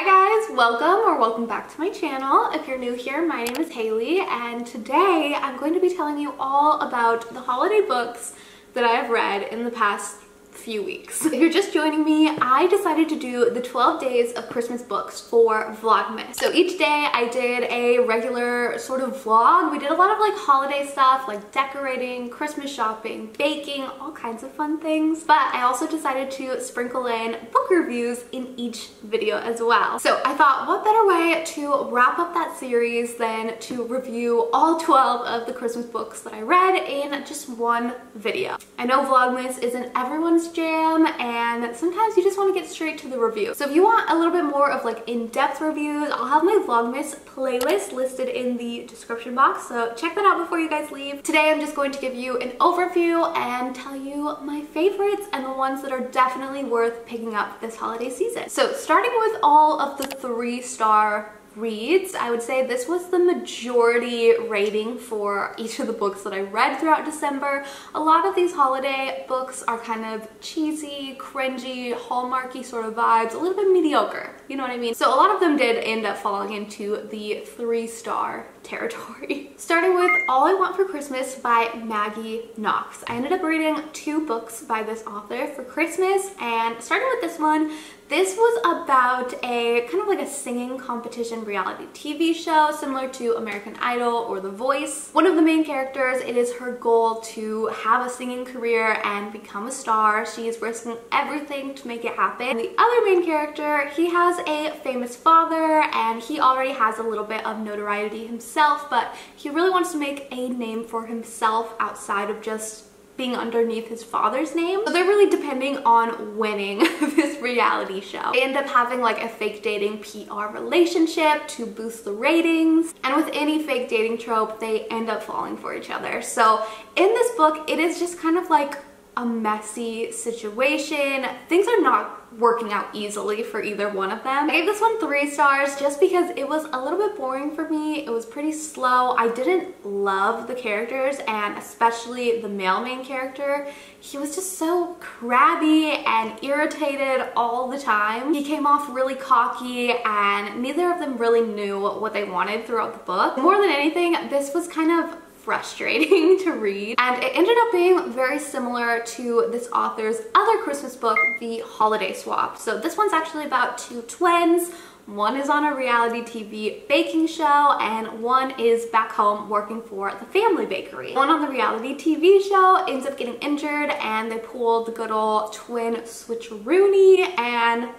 Hi guys, welcome back to my channel. If you're new here, my name is Hailie, and today I'm going to be telling you all about the holiday books that I have read in the past few weeks. If you're just joining me, I decided to do the 12 days of Christmas books for Vlogmas. So each day I did a regular sort of vlog. We did a lot of like holiday stuff like decorating, Christmas shopping, baking, all kinds of fun things. But I also decided to sprinkle in book reviews in each video as well. So I thought, what better way to wrap up that series than to review all 12 of the Christmas books that I read in just one video. I know Vlogmas isn't everyone's jam, and sometimes you just want to get straight to the review. So if you want a little bit more of like in-depth reviews, I'll have my Vlogmas playlist listed in the description box, so check that out before you guys leave. Today I'm just going to give you an overview and tell you my favorites and the ones that are definitely worth picking up this holiday season. So starting with all of the 3-star reads, I would say this was the majority rating for each of the books that I read throughout December. A lot of these holiday books are kind of cheesy, cringy, hallmarky sort of vibes, a little bit mediocre, you know what I mean? So a lot of them did end up falling into the 3-star territory. Starting with All I Want for Christmas by Maggie Knox. I ended up reading 2 books by this author for Christmas, and starting with this one, this was about a kind of like a singing competition reality TV show similar to American Idol or The Voice. One of the main characters, it is her goal to have a singing career and become a star. She is risking everything to make it happen. And the other main character, he has a famous father and he already has a little bit of notoriety himself, but he really wants to make a name for himself outside of just being underneath his father's name. So they're really depending on winning this reality show. They end up having like a fake dating PR relationship to boost the ratings. And with any fake dating trope, they end up falling for each other. So in this book, it is just kind of like a messy situation. Things are not working out easily for either one of them. I gave this one 3 stars just because it was a little bit boring for me. It was pretty slow. I didn't love the characters, and especially the male main character. He was just so crabby and irritated all the time. He came off really cocky, and neither of them really knew what they wanted throughout the book. More than anything, this was kind of frustrating to read, and it ended up being very similar to this author's other Christmas book, The Holiday Swap. So this one's actually about 2 twins. One is on a reality TV baking show and one is back home working for the family bakery. One on the reality TV show ends up getting injured and they pull the good old twin switcheroony, and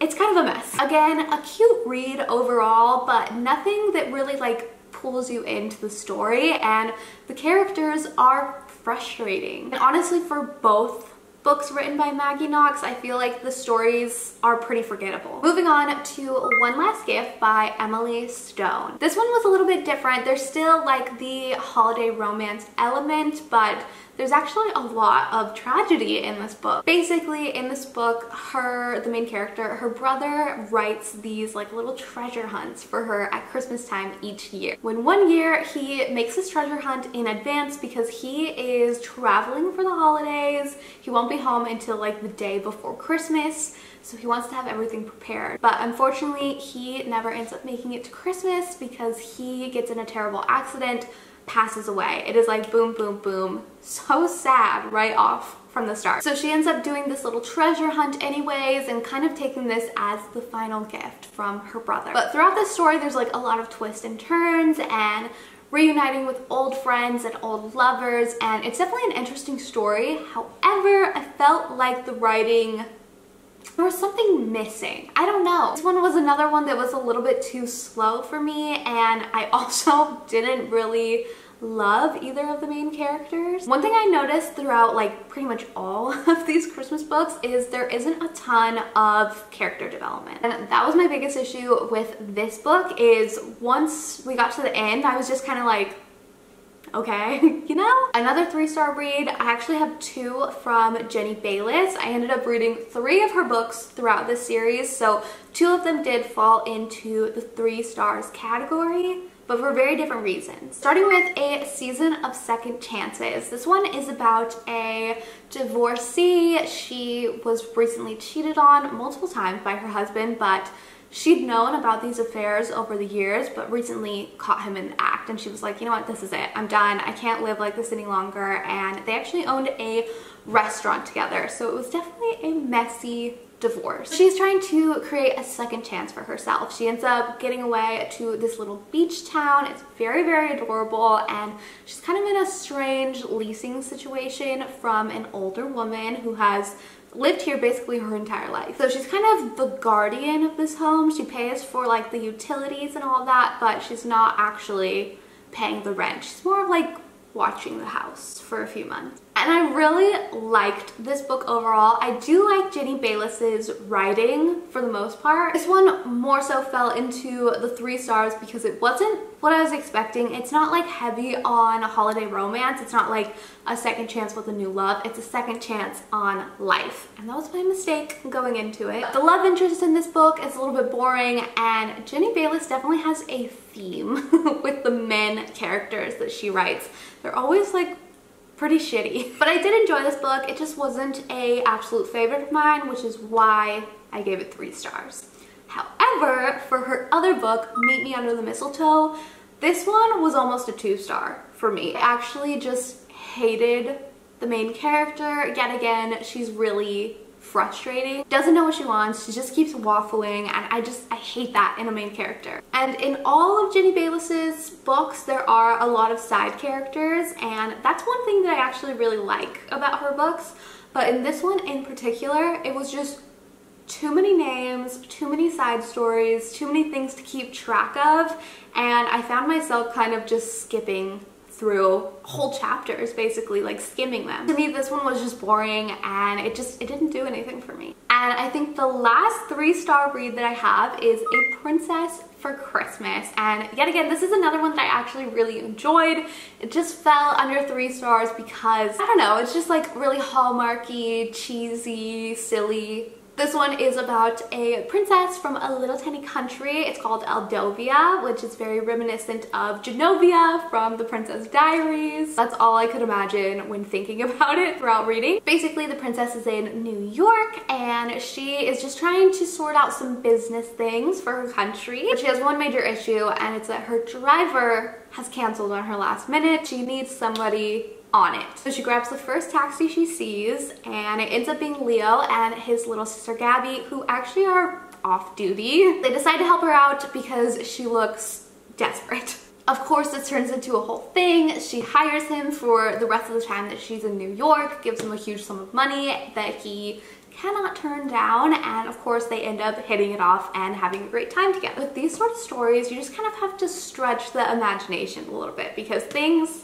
it's kind of a mess. Again, a cute read overall, but nothing that really like pulls you into the story, and the characters are frustrating. And honestly, for both books written by Maggie Knox, I feel like the stories are pretty forgettable. Moving on to One Last Gift by Emily Stone. This one was a little bit different. There's still like the holiday romance element, but there's actually a lot of tragedy in this book. Basically, in this book, the main character, her brother writes these like little treasure hunts for her at Christmas time each year. When one year he makes this treasure hunt in advance because he is traveling for the holidays. He won't be home until like the day before Christmas, so he wants to have everything prepared. But unfortunately, he never ends up making it to Christmas because he gets in a terrible accident, passes away. It is like boom, boom, boom. So sad right off from the start. So she ends up doing this little treasure hunt anyways and kind of taking this as the final gift from her brother. But throughout this story, there's like a lot of twists and turns and reuniting with old friends and old lovers, and it's definitely an interesting story. However, I felt like the writing, there was something missing. I don't know. This one was another one that was a little bit too slow for me, and I also didn't really love either of the main characters. One thing I noticed throughout like pretty much all of these Christmas books is there isn't a ton of character development. And that was my biggest issue with this book, is once we got to the end, I was just kind of like, okay, you know? Another 3-star read, I actually have 2 from Jenny Bayliss. I ended up reading 3 of her books throughout this series, so 2 of them did fall into the 3 stars category. but for very different reasons. Starting with A Season of Second Chances. This one is about a divorcee. She was recently cheated on multiple times by her husband, but she'd known about these affairs over the years, but recently caught him in the act, and she was like, you know what, this is it. I'm done. I can't live like this any longer. And they actually owned a restaurant together, so it was definitely a messy divorce. She's trying to create a second chance for herself. She ends up getting away to this little beach town. It's very, very adorable, and she's kind of in a strange leasing situation from an older woman who has lived here basically her entire life. So she's kind of the guardian of this home. She pays for like the utilities and all that, but she's not actually paying the rent. She's more of like watching the house for a few months. And I really liked this book overall. I do like Jenny Bayliss's writing for the most part. This one more so fell into the 3 stars because it wasn't what I was expecting. It's not like heavy on a holiday romance. It's not like a second chance with a new love. It's a second chance on life. And that was my mistake going into it. The love interest in this book is a little bit boring, and Jenny Bayliss definitely has a theme with the men characters that she writes. They're always like pretty shitty. But I did enjoy this book. It just wasn't a absolute favorite of mine, which is why I gave it 3 stars. However, for her other book, Meet Me Under the Mistletoe, this one was almost a 2-star for me. I actually just hated the main character. Yet again, she's really frustrating. Doesn't know what she wants. She just keeps waffling, and I hate that in a main character. And in all of Jenny Bayliss's books, there are a lot of side characters, and that's one thing that I actually really like about her books. But in this one in particular, it was just too many names, too many side stories, too many things to keep track of, and I found myself kind of just skipping through whole chapters, basically like skimming them. To me, this one was just boring, and it didn't do anything for me. And I think the last 3-star read that I have is A Princess for Christmas, and yet again, this is another one that I actually really enjoyed. It just fell under 3 stars because, I don't know, it's just like really hallmarky, cheesy, silly. This one is about a princess from a little tiny country. It's called Aldovia, which is very reminiscent of Genovia from The Princess Diaries. That's all I could imagine when thinking about it throughout reading. Basically, the princess is in New York, and she is just trying to sort out some business things for her country. But she has one major issue, and it's that her driver has canceled on her last minute. She needs somebody on it. So she grabs the first taxi she sees, and it ends up being Leo and his little sister Gabby, who actually are off duty. They decide to help her out because she looks desperate. Of course, this turns into a whole thing. She hires him for the rest of the time that she's in New York, gives him a huge sum of money that he cannot turn down, and of course they end up hitting it off and having a great time together. With these sort of stories, you just kind of have to stretch the imagination a little bit because things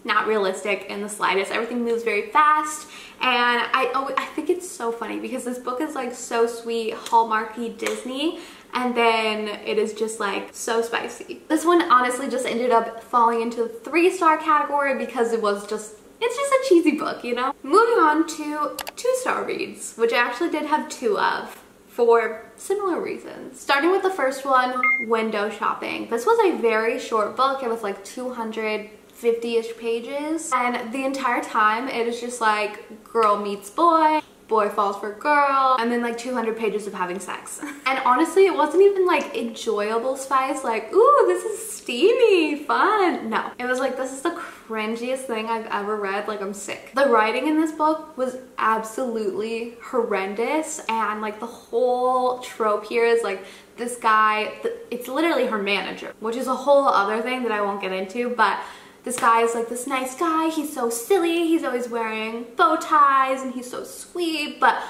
not realistic in the slightest. Everything moves very fast, and I think it's so funny because this book is like so sweet, hallmarky Disney, and then it is just like so spicy. This one honestly just ended up falling into the 3-star category because it's just a cheesy book, you know? Moving on to 2-star reads, which I actually did have 2 of for similar reasons. Starting with the first one, Window Shopping. This was a very short book. It was like 250-ish pages, and the entire time it is just like girl meets boy, boy falls for girl, and then like 200 pages of having sex. And honestly, it wasn't even like enjoyable spice, like, ooh, this is steamy, fun. No, it was like, this is the cringiest thing I've ever read. Like, I'm sick. The writing in this book was absolutely horrendous, and like the whole trope here is like this guy, it's literally her manager, which is a whole other thing that I won't get into, but this guy is like this nice guy. He's so silly. He's always wearing bow ties and he's so sweet, but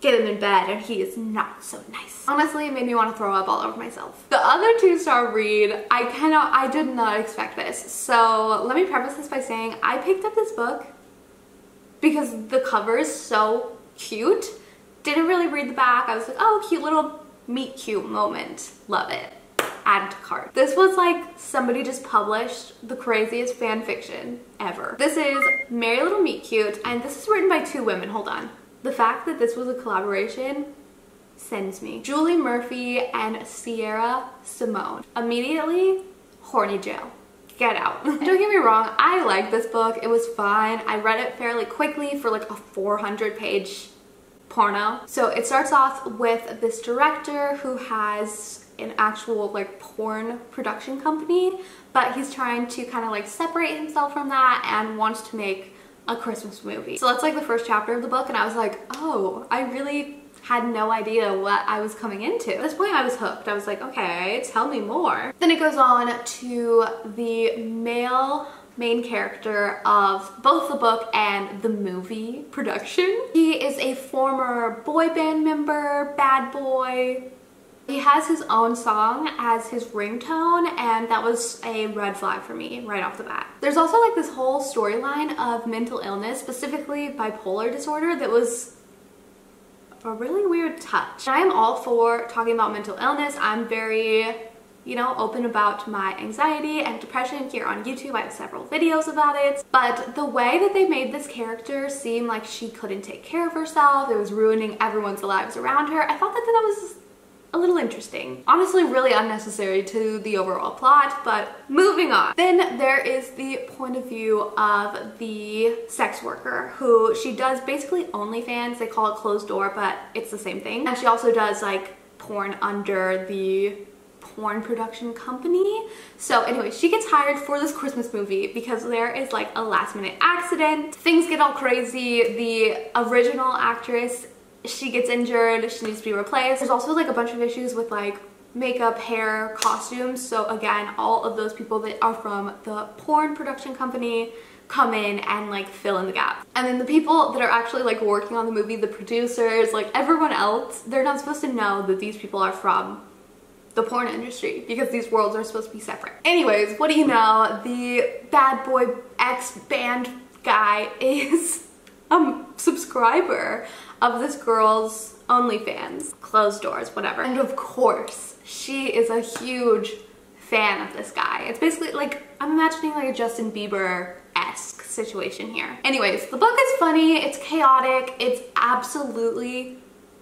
get him in bed and he is not so nice. Honestly, it made me want to throw up all over myself. The other 2-star read, I did not expect this. So let me preface this by saying I picked up this book because the cover is so cute. Didn't really read the back. I was like, oh, cute little meet cute moment. Love it. Add to cart. This was like somebody just published the craziest fan fiction ever. This is Merry Little Meet Cute, and this is written by 2 women. Hold on. The fact that this was a collaboration sends me. Julie Murphy and Sierra Simone. Immediately, horny jail. Get out. Don't get me wrong, I liked this book. It was fine. I read it fairly quickly for like a 400-page porno. So it starts off with this director who has an actual like porn production company, but he's trying to kind of like separate himself from that and wants to make a Christmas movie. So that's like the first chapter of the book, and I was like, oh, I really had no idea what I was coming into. At this point I was hooked. I was like, okay, tell me more. Then it goes on to the male main character of both the book and the movie production. He is a former boy band member, bad boy. He has his own song as his ringtone, and that was a red flag for me right off the bat. There's also like this whole storyline of mental illness, specifically bipolar disorder, that was a really weird touch. I am all for talking about mental illness. I'm very, you know, open about my anxiety and depression here on YouTube. I have several videos about it. But the way that they made this character seem like she couldn't take care of herself, it was ruining everyone's lives around her, I thought that was a little interesting. Honestly, really unnecessary to the overall plot, but moving on. Then there is the point of view of the sex worker, who she does basically OnlyFans. They call it closed door, but it's the same thing. And she also does like porn under the porn production company. So anyway, she gets hired for this Christmas movie because there is like a last minute accident. Things get all crazy. The original actress, she gets injured, she needs to be replaced. There's also like a bunch of issues with like makeup, hair, costumes. So again, all of those people that are from the porn production company come in and like fill in the gap. And then the people that are actually like working on the movie, the producers, like everyone else, they're not supposed to know that these people are from the porn industry because these worlds are supposed to be separate. Anyways, what do you know? The bad boy ex-band guy is a subscriber of this girl's OnlyFans, closed doors, whatever. And of course, she is a huge fan of this guy. It's basically like, I'm imagining like a Justin Bieber-esque situation here. Anyways, the book is funny, it's chaotic, it's absolutely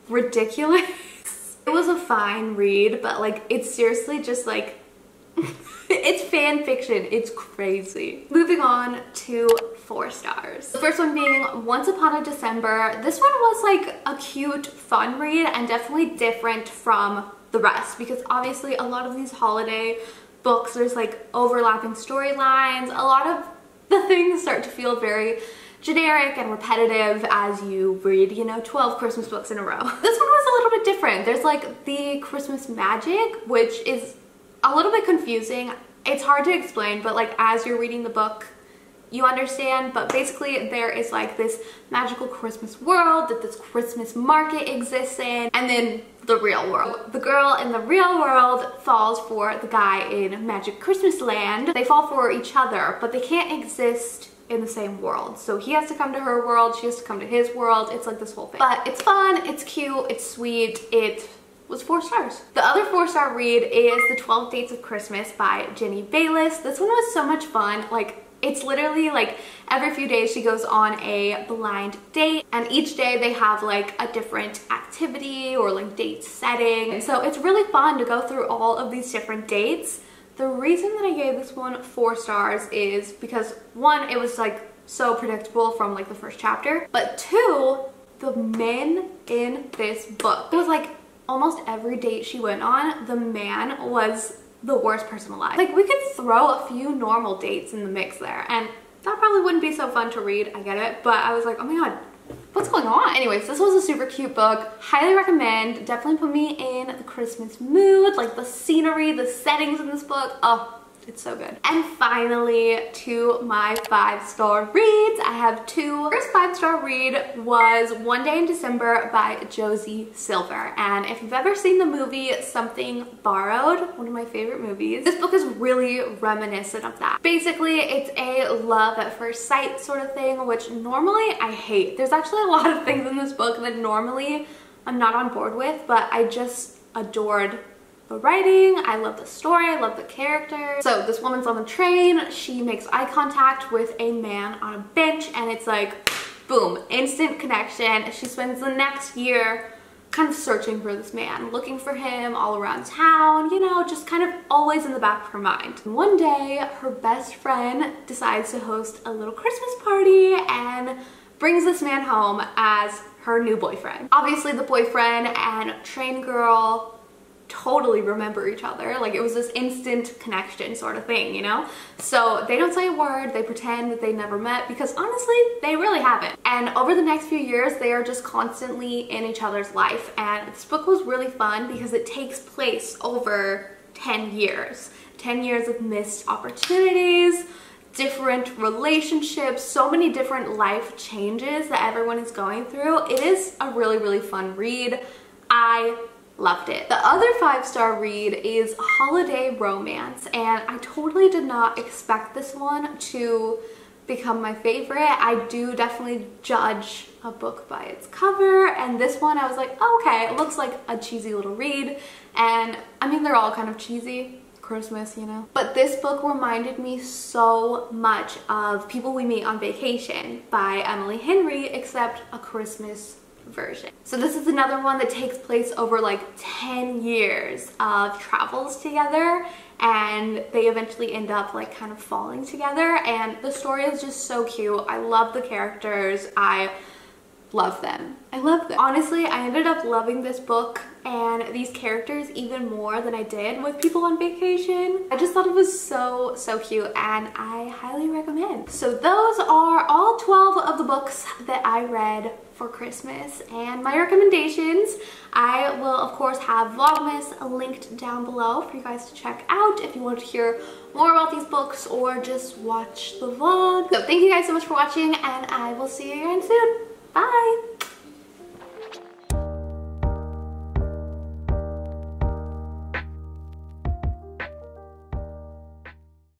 ridiculous. It was a fine read, but like, it's seriously just like, it's fan fiction. It's crazy. Moving on to 4 stars. The first one being Once Upon a December. This one was like a cute, fun read and definitely different from the rest because obviously a lot of these holiday books, there's like overlapping storylines. A lot of the things start to feel very generic and repetitive as you read, you know, 12 Christmas books in a row. This one was a little bit different. There's like the Christmas magic, which is a little bit confusing. It's hard to explain, but like as you're reading the book, you understand. But basically there is like this magical Christmas world that this Christmas market exists in, and then the real world. The girl in the real world falls for the guy in Magic Christmas Land. They fall for each other, but they can't exist in the same world. So he has to come to her world, she has to come to his world. It's like this whole thing. But it's fun, it's cute, it's sweet. It was 4 stars. The other 4-star read is The 12 Dates of Christmas by Jenny Bayliss. This one was so much fun. Like, it's literally like every few days she goes on a blind date, and each day they have like a different activity or like date setting. So it's really fun to go through all of these different dates. The reason that I gave this one 4 stars is because 1, it was like so predictable from like the first chapter, but 2, the men in this book, it was like almost every date she went on, the man was the worst person alive. Like, we could throw a few normal dates in the mix there, and that probably wouldn't be so fun to read, I get it, but I was like, oh my god, what's going on? Anyways, this was a super cute book. Highly recommend. Definitely put me in the Christmas mood. Like the scenery, the settings in this book. Oh, it's so good. And finally, to my 5-star reads. I have 2. First 5-star read was One Day in December by Josie Silver. And if you've ever seen the movie Something Borrowed, one of my favorite movies, this book is really reminiscent of that. Basically, it's a love at first sight sort of thing, which normally I hate. There's actually a lot of things in this book that normally I'm not on board with, but I just adored the writing, I love the story, I love the characters. So this woman's on the train, she makes eye contact with a man on a bench, and it's like, boom, instant connection. She spends the next year kind of searching for this man, looking for him all around town, you know, just kind of always in the back of her mind. And one day, her best friend decides to host a little Christmas party and brings this man home as her new boyfriend. Obviously, the boyfriend and train girl totally remember each other. Like, it was this instant connection sort of thing, you know? So they don't say a word, they pretend that they never met, because honestly, they really haven't. And over the next few years, they are just constantly in each other's life. And this book was really fun because it takes place over 10 years. 10 years of missed opportunities, different relationships, so many different life changes that everyone is going through. It is a really, really fun read. I loved it. The other 5-star read is Holiday Romance, and I totally did not expect this one to become my favorite. I do definitely judge a book by its cover, and this one I was like, oh, okay, it looks like a cheesy little read, and I mean, they're all kind of cheesy. Christmas, you know. But this book reminded me so much of People We Meet on Vacation by Emily Henry, except a Christmas version. So this is another one that takes place over like 10 years of travels together, and they eventually end up like kind of falling together, and the story is just so cute. I love the characters. I love them. I love them. Honestly, I ended up loving this book and these characters even more than I did with People on Vacation. I just thought it was so, so cute, and I highly recommend. So those are all 12 of the books that I read for Christmas and my recommendations. I will of course have Vlogmas linked down below for you guys to check out if you want to hear more about these books or just watch the vlog. So thank you guys so much for watching, and I will see you again soon. Bye!